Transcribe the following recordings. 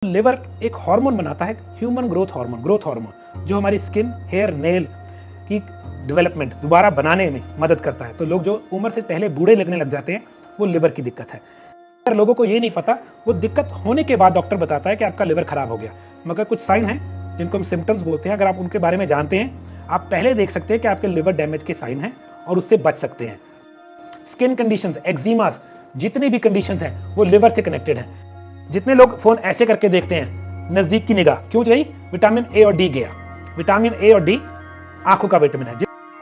Liver एक hormone बनाता है, ह्यूमन ग्रोथ हार्मोन, जो हमारी स्किन, हेयर, नेल की डेवलपमेंट दोबारा बनाने में मदद करता है। तो लोग जो उम्र से पहले बूढ़े लगने लग जाते हैं, वो लिवर की दिक्कत है। अगर लोगों को ये नहीं पता, वो दिक्कत होने के बाद डॉक्टर बताता है कि आपका लिवर खराब हो गया। मगर कुछ साइन हैं जिनको हम सिम्टम्स बोलते हैं, अगर आप उनके बारे में जानते हैं, आप पहले देख सकते हैं कि आपके लिवर डैमेज के साइन हैं और उससे बच सकते हैं। स्किन कंडीशंस, एक्जिमास, जितनी भी कंडीशंस हैं वो लिवर से कनेक्टेड हैं। जितने लोग फोन ऐसे करके देखते हैं, नजदीक की निगाह क्यों गई? विटामिन ए और डी गया। विटामिन ए और डी आंखों का विटामिन है।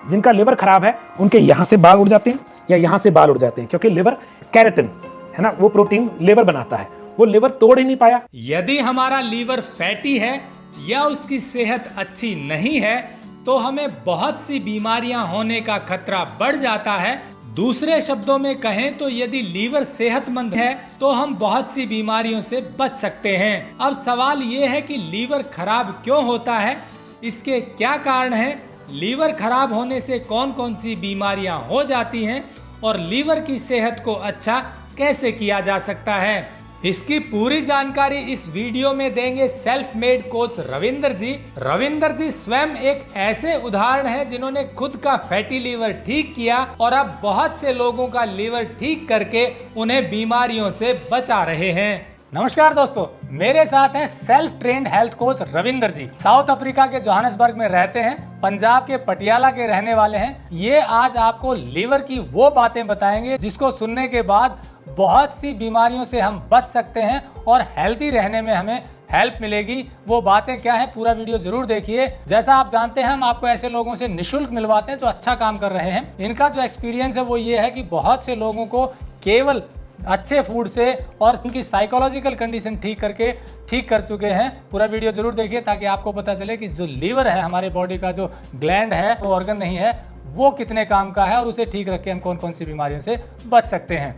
जिनका लिवर खराब है उनके यहां से बाल उड़ जाते हैं या यहां से बाल उड़ जाते हैं, क्योंकि लिवर कैरेटिन है ना, वो प्रोटीन लिवर बनाता है, वो लिवर तोड़ ही नहीं पाया। यदि हमारा लीवर फैटी है या उसकी सेहत अच्छी नहीं है तो हमें बहुत सी बीमारियां होने का खतरा बढ़ जाता है। दूसरे शब्दों में कहें तो यदि लीवर सेहतमंद है तो हम बहुत सी बीमारियों से बच सकते हैं। अब सवाल ये है कि लीवर खराब क्यों होता है, इसके क्या कारण हैं, लीवर खराब होने से कौन कौन सी बीमारियां हो जाती हैं और लीवर की सेहत को अच्छा कैसे किया जा सकता है, इसकी पूरी जानकारी इस वीडियो में देंगे सेल्फ मेड कोच रविंदर जी। रविंदर जी स्वयं एक ऐसे उदाहरण हैं जिन्होंने खुद का फैटी लीवर ठीक किया और अब बहुत से लोगों का लीवर ठीक करके उन्हें बीमारियों से बचा रहे हैं। नमस्कार दोस्तों, मेरे साथ हैं self trained health coach Ravinder ji. South Africa के जोहान्सबर्ग में रहते हैं, पंजाब के पटियाला के रहने वाले हैं। ये आज आपको लीवर की वो बातें बताएंगे जिसको सुनने के बाद बहुत सी बीमारियों से हम बच सकते हैं और हेल्दी रहने में हमें हेल्प मिलेगी। वो बातें क्या है, पूरा वीडियो जरूर देखिए। जैसा आप जानते हैं, हम आपको ऐसे लोगों से निशुल्क मिलवाते हैं जो अच्छा काम कर रहे हैं। इनका जो एक्सपीरियंस है वो ये है कि बहुत से लोगों को केवल अच्छे फूड से और उनकी साइकोलॉजिकल कंडीशन ठीक कर चुके हैं। पूरा वीडियो जरूर देखिए ताकि आपको पता चले कि जो लीवर है, हमारे बॉडी का जो ग्लैंड है, वो ऑर्गन नहीं है, वो कितने काम का है और उसे ठीक रख के हम कौन कौन सी बीमारियों से बच सकते हैं।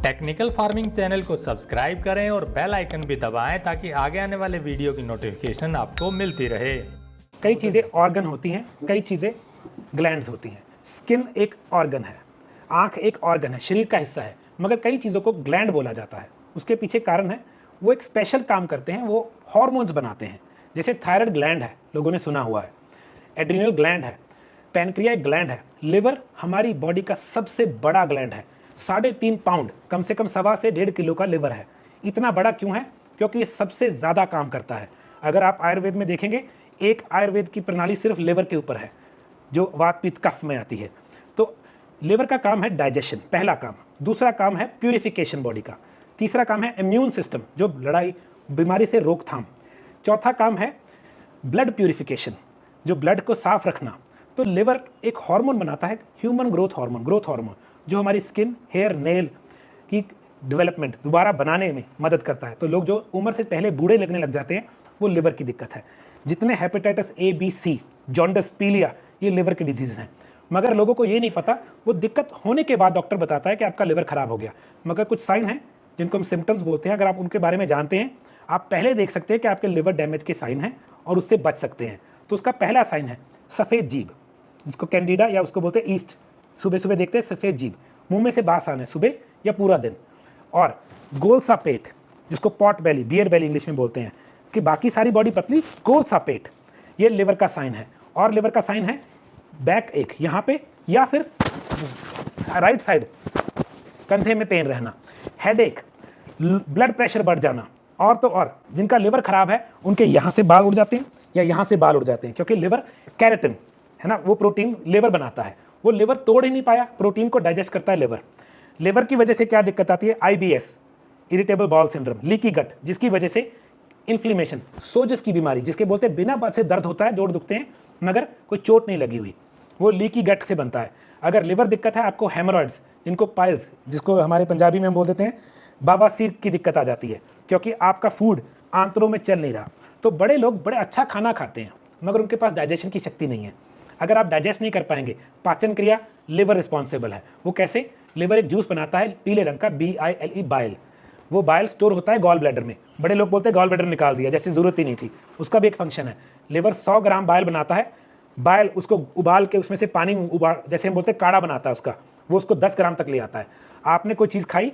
टेक्निकल फार्मिंग चैनल को सब्सक्राइब करें और बेल आइकन भी दबाएं ताकि आगे आने वाले वीडियो की नोटिफिकेशन आपको मिलती रहे। कई चीज़ें ऑर्गन होती हैं, कई चीज़ें ग्लैंड्स होती हैं। स्किन एक ऑर्गन है, आँख एक ऑर्गन है, शरीर का हिस्सा है, मगर कई चीज़ों को ग्लैंड बोला जाता है। उसके पीछे कारण है, वो एक स्पेशल काम करते हैं, वो हार्मोन्स बनाते हैं। जैसे थायराइड ग्लैंड है, लोगों ने सुना हुआ है, एड्रिनल ग्लैंड है, पैनक्रिया ग्लैंड है। लिवर हमारी बॉडी का सबसे बड़ा ग्लैंड है, 3.5 पाउंड, कम से कम 1.25 से 1.5 किलो का लिवर है। इतना बड़ा क्यों है? क्योंकि ये सबसे ज़्यादा काम करता है। अगर आप आयुर्वेद में देखेंगे, एक आयुर्वेद की प्रणाली सिर्फ लिवर के ऊपर है, जो वात पित्त कफ में आती है। तो लिवर का काम है डाइजेशन, पहला काम। दूसरा काम है प्यूरिफिकेशन बॉडी का। तीसरा काम है इम्यून सिस्टम, जो लड़ाई बीमारी से रोकथाम। चौथा काम है ब्लड प्यूरिफिकेशन, जो ब्लड को साफ रखना। तो लिवर एक हार्मोन बनाता है, ह्यूमन ग्रोथ हार्मोन, जो हमारी स्किन, हेयर, नेल की डेवलपमेंट दोबारा बनाने में मदद करता है। तो लोग जो उम्र से पहले बूढ़े लगने लग जाते हैं, वो लिवर की दिक्कत है। जितने hepatitis A, B, C, jaundice, पीलिया, ये लिवर के डिजीज हैं। मगर लोगों को ये नहीं पता, वो दिक्कत होने के बाद डॉक्टर बताता है कि आपका लिवर खराब हो गया। मगर कुछ साइन हैं जिनको हम सिम्टम्स बोलते हैं, अगर आप उनके बारे में जानते हैं, आप पहले देख सकते हैं कि आपके लिवर डैमेज के साइन हैं और उससे बच सकते हैं। तो उसका पहला साइन है सफ़ेद जीभ, जिसको कैंडिडा या उसको बोलते हैं ईस्ट। सुबह सुबह देखते हैं सफ़ेद जीभ, मुंह में से बास आने सुबह या पूरा दिन। और गोल सा पेट, जिसको पॉट बेली, बियर बेली इंग्लिश में बोलते हैं, कि बाकी सारी बॉडी पतली, गोल सा पेट, ये लिवर का साइन है। और लिवर का साइन है बैक एक यहाँ पे, या फिर राइट साइड कंधे में पेन रहना, हेडेक, ब्लड प्रेशर बढ़ जाना। और तो और जिनका लिवर खराब है उनके यहाँ से बाल उड़ जाते हैं या यहाँ से बाल उड़ जाते हैं, क्योंकि लिवर कैरेटिन है ना, वो प्रोटीन लिवर बनाता है, वो लिवर तोड़ ही नहीं पाया, प्रोटीन को डाइजेस्ट करता है लिवर। लिवर की वजह से क्या दिक्कत आती है? IBS, irritable bowel syndrome, leaky gut, जिसकी वजह से इन्फ्लेमेशन, सोजस की बीमारी, जिसके बोलते हैं बिना बात से दर्द होता है, जोड़ दुखते हैं मगर कोई चोट नहीं लगी हुई, वो लीकी गट से बनता है। अगर लिवर दिक्कत है आपको, हेमोरॉइड्स, जिनको पाइल्स, जिसको हमारे पंजाबी में हम बोल देते हैं बवासीर की दिक्कत आ जाती है, क्योंकि आपका फूड आंतों में चल नहीं रहा। तो बड़े लोग बड़े अच्छा खाना खाते हैं मगर उनके पास डाइजेशन की शक्ति नहीं है। अगर आप डाइजेस्ट नहीं कर पाएंगे, पाचन क्रिया लिवर रिस्पॉन्सिबल है। वो कैसे? लिवर एक जूस बनाता है पीले रंग का, BILE, बाइल। वो बाइल स्टोर होता है गॉल ब्लैडर में। बड़े लोग बोलते हैं गॉल ब्लैडर निकाल दिया, जैसे ज़रूरत ही नहीं थी। उसका भी एक फंक्शन है। लिवर 100 ग्राम बाइल बनाता है, बाइल उसको उबाल के उसमें से पानी उबाल, जैसे हम बोलते हैं काढ़ा बनाता है उसका, वो उसको 10 ग्राम तक ले आता है। आपने कोई चीज़ खाई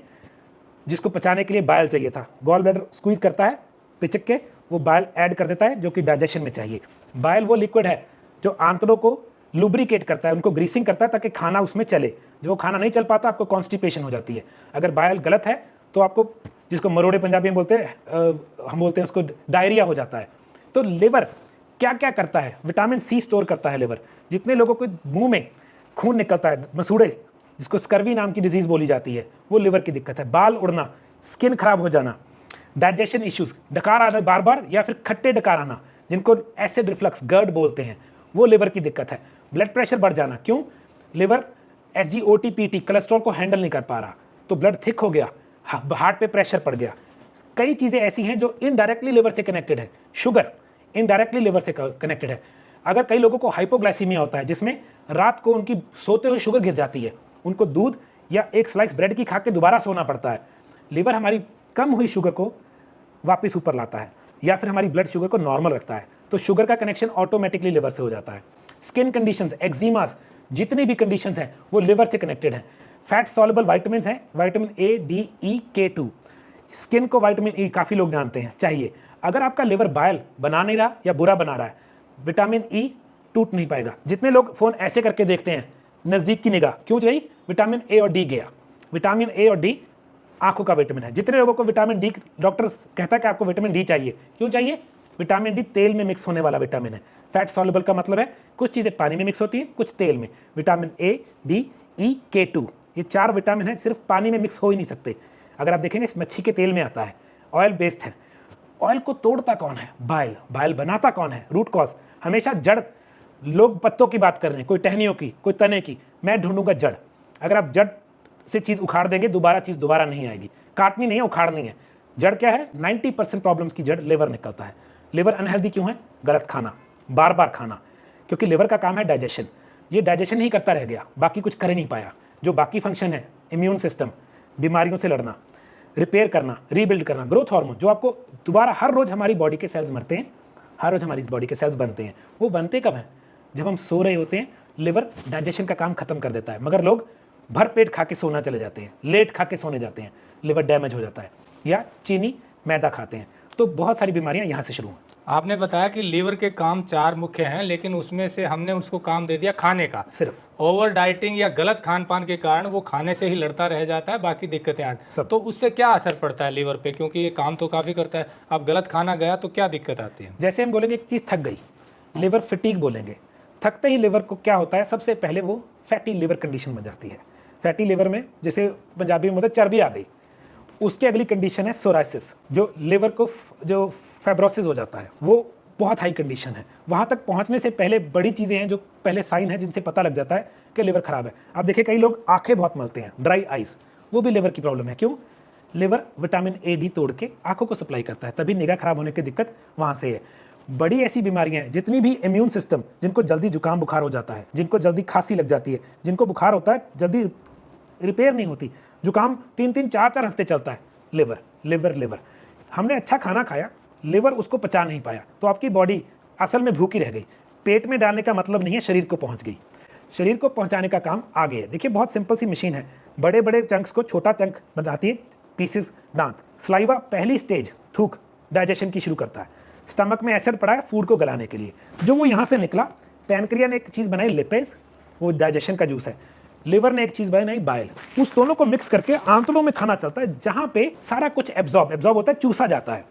जिसको पचाने के लिए बाइल चाहिए था, गॉल ब्लैडर स्क्वीज करता है, पिचक के वो बाइल ऐड कर देता है जो कि डाइजेशन में चाहिए। बाइल वो लिक्विड है जो आंतों को लुब्रिकेट करता है, उनको ग्रीसिंग करता है ताकि खाना उसमें चले। जो वो खाना नहीं चल पाता आपको कॉन्स्टिपेशन हो जाती है। अगर बाइल गलत है तो आपको, जिसको मरोड़े पंजाबी में बोलते हैं, हम बोलते हैं उसको डायरिया हो जाता है। तो लिवर क्या क्या करता है, विटामिन सी स्टोर करता है लिवर। जितने लोगों को मुंह में खून निकलता है, मसूड़े, जिसको स्कर्वी नाम की डिजीज बोली जाती है, वो लिवर की दिक्कत है। बाल उड़ना, स्किन खराब हो जाना, डाइजेशन इश्यूज, डकार आना बार बार या फिर खट्टे डकार आना, जिनको एसिड रिफ्लक्स GERD बोलते हैं, वो लिवर की दिक्कत है। ब्लड प्रेशर बढ़ जाना, क्यों? लिवर SGOT-PT कोलेस्ट्रॉल को हैंडल नहीं कर पा रहा, तो ब्लड थिक हो गया, हार्ट पे प्रेशर पड़ गया। कई चीज़ें ऐसी हैं जो इनडायरेक्टली लिवर से कनेक्टेड है। शुगर इनडायरेक्टली लिवर से कनेक्टेड है। अगर कई लोगों को हाइपोग्लाइसीमिया होता है, जिसमें रात को उनकी सोते हुए शुगर गिर जाती है, उनको दूध या एक स्लाइस ब्रेड की खा के दोबारा सोना पड़ता है। लिवर हमारी कम हुई शुगर को वापस ऊपर लाता है या फिर हमारी ब्लड शुगर को नॉर्मल रखता है। तो शुगर का कनेक्शन ऑटोमेटिकली लिवर से हो जाता है। स्किन कंडीशंस, एक्जिमास, जितनी भी कंडीशंस हैं वो लिवर से कनेक्टेड हैं। फैट सॉल्युबल वाइटामिन हैं, vitamin A, D, E, K2। Skin को विटामिन E काफ़ी लोग जानते हैं चाहिए। अगर आपका लिवर बाइल बना नहीं रहा या बुरा बना रहा है, विटामिन E टूट नहीं पाएगा। जितने लोग फ़ोन ऐसे करके देखते हैं, नज़दीक की निगाह क्यों गई? विटामिन A और D गया। विटामिन A और D आंखों का विटामिन है। जितने लोगों को विटामिन D, डॉक्टर कहता है कि आपको विटामिन D चाहिए, क्यों चाहिए? विटामिन D तेल में मिक्स होने वाला विटामिन है। फैट सॉल्युबल का मतलब है कुछ चीज़ें पानी में मिक्स होती हैं, कुछ तेल में। Vitamin A, D, E, K2, ये 4 विटामिन हैं, सिर्फ पानी में मिक्स हो ही नहीं सकते। अगर आप देखेंगे, इस मच्छी के तेल में आता है, ऑयल बेस्ड है। ऑयल को तोड़ता कौन है? बाइल। बाइल बनाता कौन है? Root cause. हमेशा जड़, लोग पत्तों की बात कर रहे हैं, कोई टहनियों की, कोई तने की, मैं ढूंढूंगा जड़। अगर आप जड़ से चीज़ उखाड़ देंगे, चीज़ दोबारा नहीं आएगी। काटनी नहीं है, उखाड़नी है। जड़ क्या है? 90% प्रॉब्लम्स की जड़ लिवर निकलता है। लिवर अनहेल्दी क्यों है? गलत खाना, बार बार खाना, क्योंकि लिवर का काम है डाइजेशन। ये डाइजेशन ही करता रह गया, बाकी कुछ कर ही नहीं पाया। जो बाकी फंक्शन है, इम्यून सिस्टम, बीमारियों से लड़ना, रिपेयर करना, रीबिल्ड करना, ग्रोथ हार्मोन, जो आपको दोबारा, हर रोज हमारी बॉडी के सेल्स मरते हैं, हर रोज हमारी बॉडी के सेल्स बनते हैं। वो बनते कब हैं? जब हम सो रहे होते हैं। लिवर डाइजेशन का काम खत्म कर देता है, मगर लोग भर पेट खा के सोना चले जाते हैं, लेट खा के सोने जाते हैं, लिवर डैमेज हो जाता है। या चीनी, मैदा खाते हैं, तो बहुत सारी बीमारियां यहाँ से शुरू हैं। आपने बताया कि लीवर के काम 4 मुख्य हैं, लेकिन उसमें से हमने उसको काम दे दिया खाने का। सिर्फ ओवर डाइटिंग या गलत खान पान के कारण वो खाने से ही लड़ता रह जाता है, बाकी दिक्कतें आती सब। तो उससे क्या असर पड़ता है लीवर पे? क्योंकि ये काम तो काफ़ी करता है, अब गलत खाना गया तो क्या दिक्कत आती है? जैसे हम बोलेंगे एक चीज़ थक गई, लिवर फिटीग बोलेंगे। थकते ही लिवर को क्या होता है? सबसे पहले वो फैटी लिवर कंडीशन बन जाती है। फैटी लिवर में, जैसे पंजाबी में मतलब चर्बी आ गई, उसकी अगली कंडीशन है सोराइसिस, जो लिवर को जो फाइब्रोसिस हो जाता है, वो बहुत हाई कंडीशन है। वहाँ तक पहुँचने से पहले बड़ी चीज़ें हैं जो पहले साइन है जिनसे पता लग जाता है कि लिवर खराब है। आप देखिए, कई लोग आंखें बहुत मलते हैं, ड्राई आइज, वो भी लिवर की प्रॉब्लम है। क्यों? लिवर विटामिन A, D तोड़ के आंखों को सप्लाई करता है, तभी निगाह खराब होने की दिक्कत वहाँ से है। बड़ी ऐसी बीमारियां हैं, जितनी भी इम्यून सिस्टम, जिनको जल्दी जुकाम बुखार हो जाता है, जिनको जल्दी खांसी लग जाती है, जिनको बुखार होता है जल्दी रिपेयर नहीं होती, जुकाम 3-3, 4-4 हफ्ते चलता है, लिवर लिवर लिवर। हमने अच्छा खाना खाया, लिवर उसको पचा नहीं पाया, तो आपकी बॉडी असल में भूखी रह गई। पेट में डालने का मतलब नहीं है शरीर को पहुंच गई, शरीर को पहुंचाने का काम आगे है। देखिए, बहुत सिंपल सी मशीन है, बड़े बड़े चंक्स को छोटा चंक बनाती है, पीसेस, दांत। स्लाइवा पहली स्टेज, थूक, डाइजेशन की शुरू करता है। स्टमक में एसिड पड़ा है फूड को गलाने के लिए, जो वो यहाँ से निकला, पैनक्रिया ने एक चीज़ बनाई लिपेज, वो डाइजेशन का जूस है। लिवर ने एक चीज़ बनाई बाइल, उस दोनों को मिक्स करके आंतड़ों में खाना चलता है, जहाँ पे सारा कुछ एब्जॉर्ब होता है, चूसा जाता है।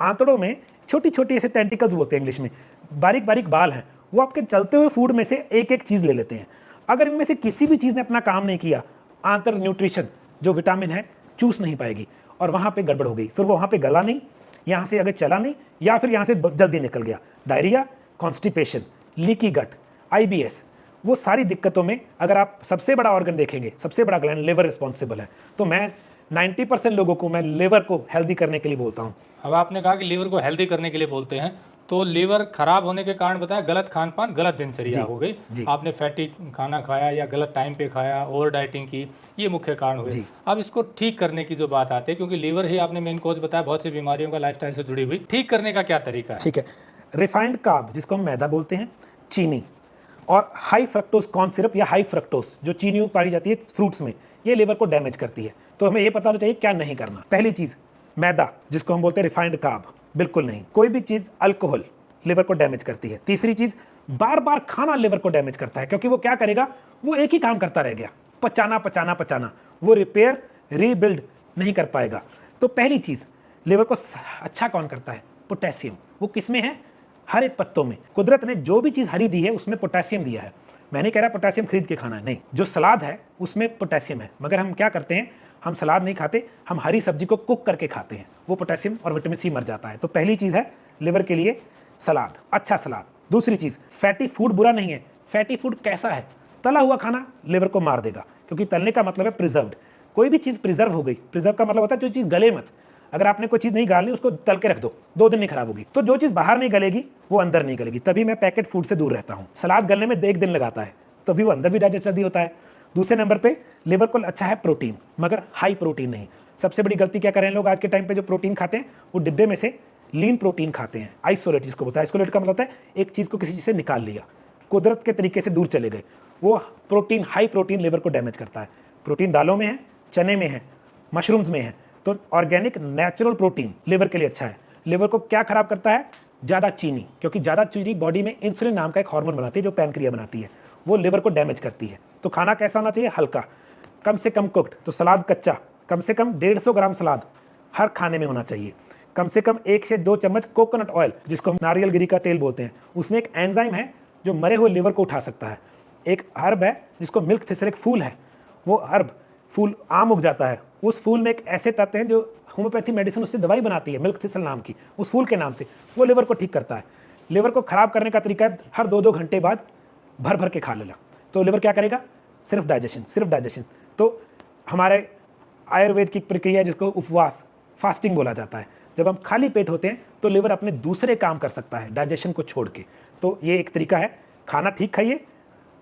आंतड़ों में छोटी छोटी ऐसे टेंटिकल्स बोलते हैं इंग्लिश में, बारीक बारीक बाल हैं, वो आपके चलते हुए फूड में से एक एक चीज़ ले लेते हैं। अगर इनमें से किसी भी चीज़ ने अपना काम नहीं किया, आंतर न्यूट्रिशन जो विटामिन है चूस नहीं पाएगी, और वहाँ पे गड़बड़ हो गई। फिर वो वहाँ पे गला नहीं, यहाँ से अगर चला नहीं, या फिर यहाँ से जल्दी निकल गया, diarrhoea, constipation, leaky gut, IBS, वो सारी दिक्कतों में अगर आप सबसे बड़ा ऑर्गन देखेंगे, सबसे बड़ा ग्लैंड लिवर रिस्पॉन्सिबल है। तो मैं 90% लोगों को मैं लिवर को हेल्दी करने के लिए बोलता हूँ। अब आपने कहा कि लीवर को हेल्दी करने के लिए बोलते हैं, तो लीवर खराब होने के कारण बताया गलत खान पान, गलत दिनचर्या हो गई, आपने फैटी खाना खाया या गलत टाइम पे खाया, ओवर डाइटिंग की, ये मुख्य कारण हुए। अब इसको ठीक करने की जो बात आती है, क्योंकि लीवर ही आपने मेन कॉज बताया बहुत सी बीमारियों का लाइफस्टाइल से जुड़ी हुई, ठीक करने का क्या तरीका है? ठीक है, रिफाइंड कार्ब जिसको हम मैदा बोलते हैं, चीनी, और हाई फ्रक्टोज कॉर्न सिरप या हाई फ्रक्टोज जो चीनी पाई जाती है फ्रूट्स में, ये लिवर को डैमेज करती है। तो हमें ये पता होना चाहिए क्या नहीं करना। पहली चीज़, मैदा जिसको हम बोलते हैं रिफाइंड कार्ब, बिल्कुल नहीं। कोई भी चीज़ अल्कोहल लिवर को डैमेज करती है। तीसरी चीज़, बार बार खाना लिवर को डैमेज करता है, क्योंकि वो क्या करेगा, वो एक ही काम करता रह गया, पचाना पचाना पचाना, वो रिपेयर रीबिल्ड नहीं कर पाएगा। तो पहली चीज़, लिवर को अच्छा कौन करता है? पोटेशियम। वो किस में है? हरे पत्तों में। कुदरत ने जो भी चीज़ हरी दी है उसमें पोटेशियम दिया है। मैं नहीं कह रहा पोटेशियम खरीद के खाना है, नहीं। जो सलाद है उसमें पोटेशियम है, मगर हम क्या करते हैं, हम सलाद नहीं खाते, हम हरी सब्जी को कुक करके खाते हैं, वो पोटेशियम और विटामिन सी मर जाता है। तो पहली चीज़ है लिवर के लिए सलाद, अच्छा सलाद। दूसरी चीज़, फैटी फूड बुरा नहीं है। फैटी फूड कैसा है? तला हुआ खाना लिवर को मार देगा, क्योंकि तलने का मतलब है प्रिजर्व्ड। कोई भी चीज़ प्रिजर्व हो गई, प्रिजर्व का मतलब होता है जो चीज़ गले मत। अगर आपने कोई चीज़ नहीं गालनी, उसको तल के रख दो, 2 दिन नहीं खराब होगी। तो जो चीज़ बाहर नहीं गलेगी वो अंदर नहीं गलेगी। तभी मैं पैकेट फूड से दूर रहता हूँ। सलाद गलने में 1 दिन लगाता है, तभी वो अंदर भी डाइजेस्ट जल्दी होता है। दूसरे नंबर पे लिवर को अच्छा है प्रोटीन, मगर हाई प्रोटीन नहीं। सबसे बड़ी गलती क्या कर रहे हैं लोग आज के टाइम पे, जो प्रोटीन खाते हैं वो डिब्बे में से लीन प्रोटीन खाते हैं। आइसोलेट जिसको बोलता है। आइसोलेट का मतलब होता है एक चीज़ को किसी चीज़ से निकाल लिया, कुदरत के तरीके से दूर चले गए। वो प्रोटीन, हाई प्रोटीन लिवर को डैमेज करता है। प्रोटीन दालों में है, चने में है, मशरूम्स में है। तो ऑर्गेनिक नेचुरल प्रोटीन लिवर के लिए अच्छा है। लिवर को क्या खराब करता है? ज़्यादा चीनी, क्योंकि ज़्यादा चीनी बॉडी में इंसुलिन नाम का एक हार्मोन बनाती है जो पैनक्रिया बनाती है, वो लिवर को डैमेज करती है। तो खाना कैसा होना चाहिए? हल्का, कम से कम कुक्ड। तो सलाद कच्चा, कम से कम 150 ग्राम सलाद हर खाने में होना चाहिए। कम से कम 1 से 2 चम्मच कोकोनट ऑयल, जिसको हम नारियल गिरी का तेल बोलते हैं, उसमें एक एंजाइम है जो मरे हुए लिवर को उठा सकता है। एक हर्ब है जिसको मिल्क थिसल, एक फूल है, वो हर्ब फूल आम उग जाता है, उस फूल में एक ऐसे तत्व हैं जो होम्योपैथी मेडिसिन उससे दवाई बनाती है, मिल्क थिसल नाम की, उस फूल के नाम से, वो लिवर को ठीक करता है। लिवर को खराब करने का तरीका है हर 2-2 घंटे बाद भर भर के खा लेना। तो लिवर क्या करेगा? सिर्फ डाइजेशन, सिर्फ डाइजेशन। तो हमारे आयुर्वेद की प्रक्रिया जिसको उपवास, फास्टिंग बोला जाता है, जब हम खाली पेट होते हैं तो लिवर अपने दूसरे काम कर सकता है डाइजेशन को छोड़ के। तो ये एक तरीका है, खाना ठीक खाइए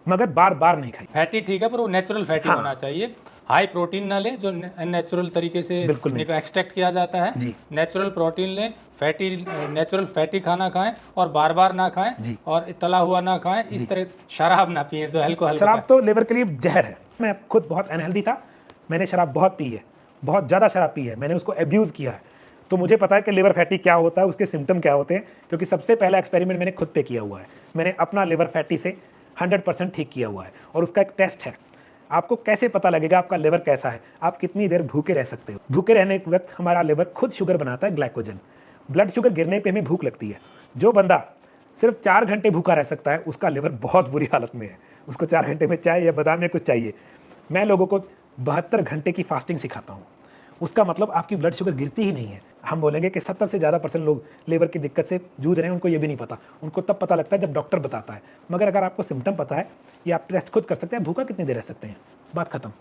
मगर बार बार नहीं खाइए। फैटी ठीक है, पर वो नेचुरल फैटी होना चाहिए। हाई प्रोटीन ना लें जो नेचुरल तरीके से एक्सट्रैक्ट किया जाता है। नेचुरल प्रोटीन लें, नेचुरल फैटी खाना खाएं और बार बार ना खाएं, और तला हुआ ना खाएं। इस तरह शराब ना पिए जो अल्कोहल। शराब तो लिवर के लिए जहर है। मैं खुद बहुत अनहेल्दी था, मैंने शराब बहुत पी है, बहुत ज़्यादा शराब पी है, मैंने उसको एब्यूज़ किया है। तो मुझे पता है कि लिवर फैटी क्या होता है, उसके सिम्टम क्या होते हैं, क्योंकि सबसे पहला एक्सपेरिमेंट मैंने खुद पे किया हुआ है। मैंने अपना लिवर फैटी से 100% ठीक किया हुआ है, और उसका एक टेस्ट है। आपको कैसे पता लगेगा आपका लिवर कैसा है? आप कितनी देर भूखे रह सकते हो। भूखे रहने के वक्त हमारा लिवर खुद शुगर बनाता है, ग्लाइकोजन। ब्लड शुगर गिरने पे हमें भूख लगती है। जो बंदा सिर्फ 4 घंटे भूखा रह सकता है उसका लिवर बहुत बुरी हालत में है, उसको 4 घंटे में चाय या बादाम या कुछ चाहिए। मैं लोगों को 72 घंटे की फास्टिंग सिखाता हूँ। उसका मतलब आपकी ब्लड शुगर गिरती ही नहीं है। हम बोलेंगे कि 70 से ज़्यादा % लोग लिवर की दिक्कत से जूझ रहे हैं, उनको ये भी नहीं पता। उनको तब पता लगता है जब डॉक्टर बताता है। मगर अगर आपको सिम्टम पता है, या आप टेस्ट खुद कर सकते हैं, भूखा कितनी देर रह सकते हैं, बात खत्म,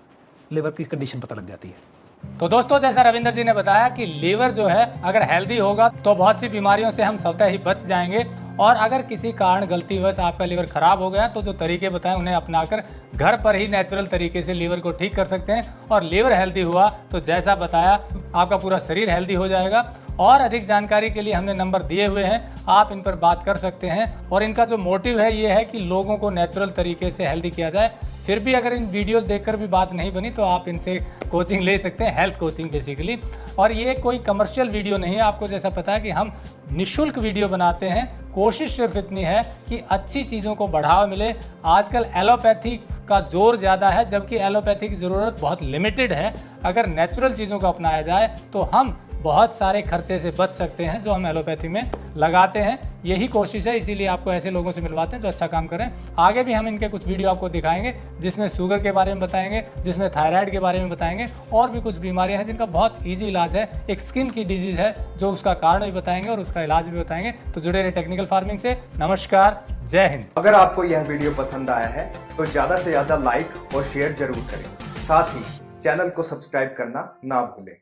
लिवर की कंडीशन पता लग जाती है। तो दोस्तों, जैसा रविंद्र जी ने बताया कि लीवर जो है अगर हेल्दी होगा तो बहुत सी बीमारियों से हम स्वतः ही बच जाएंगे। और अगर किसी कारण गलतीवश आपका लीवर खराब हो गया तो जो तरीके बताएं उन्हें अपनाकर घर पर ही नेचुरल तरीके से लीवर को ठीक कर सकते हैं। और लीवर हेल्दी हुआ तो जैसा बताया आपका पूरा शरीर हेल्दी हो जाएगा। और अधिक जानकारी के लिए हमने नंबर दिए हुए हैं, आप इन पर बात कर सकते हैं। और इनका जो मोटिव है ये है कि लोगों को नेचुरल तरीके से हेल्दी किया जाए। फिर भी अगर इन वीडियोस देखकर भी बात नहीं बनी तो आप इनसे कोचिंग ले सकते हैं, हेल्थ कोचिंग बेसिकली। और ये कोई कमर्शियल वीडियो नहीं है, आपको जैसा पता है कि हम निःशुल्क वीडियो बनाते हैं। कोशिश सिर्फ इतनी है कि अच्छी चीज़ों को बढ़ावा मिले। आजकल एलोपैथी का जोर ज़्यादा है, जबकि एलोपैथी की ज़रूरत बहुत लिमिटेड है। अगर नेचुरल चीज़ों को अपनाया जाए तो हम बहुत सारे खर्चे से बच सकते हैं जो हम एलोपैथी में लगाते हैं। यही कोशिश है, इसीलिए आपको ऐसे लोगों से मिलवाते हैं जो अच्छा काम करें। आगे भी हम इनके कुछ वीडियो आपको दिखाएंगे जिसमें शुगर के बारे में बताएंगे, जिसमें थायराइड के बारे में बताएंगे, और भी कुछ बीमारियां हैं जिनका बहुत ईजी इलाज है। एक स्किन की डिजीज़ है जो उसका कारण भी बताएंगे और उसका इलाज भी बताएंगे। तो जुड़े रहे टेक्निकल फार्मिंग से। नमस्कार, जय हिंद। अगर आपको यह वीडियो पसंद आया है तो ज़्यादा से ज़्यादा लाइक और शेयर जरूर करें। साथ ही चैनल को सब्सक्राइब करना ना भूलें।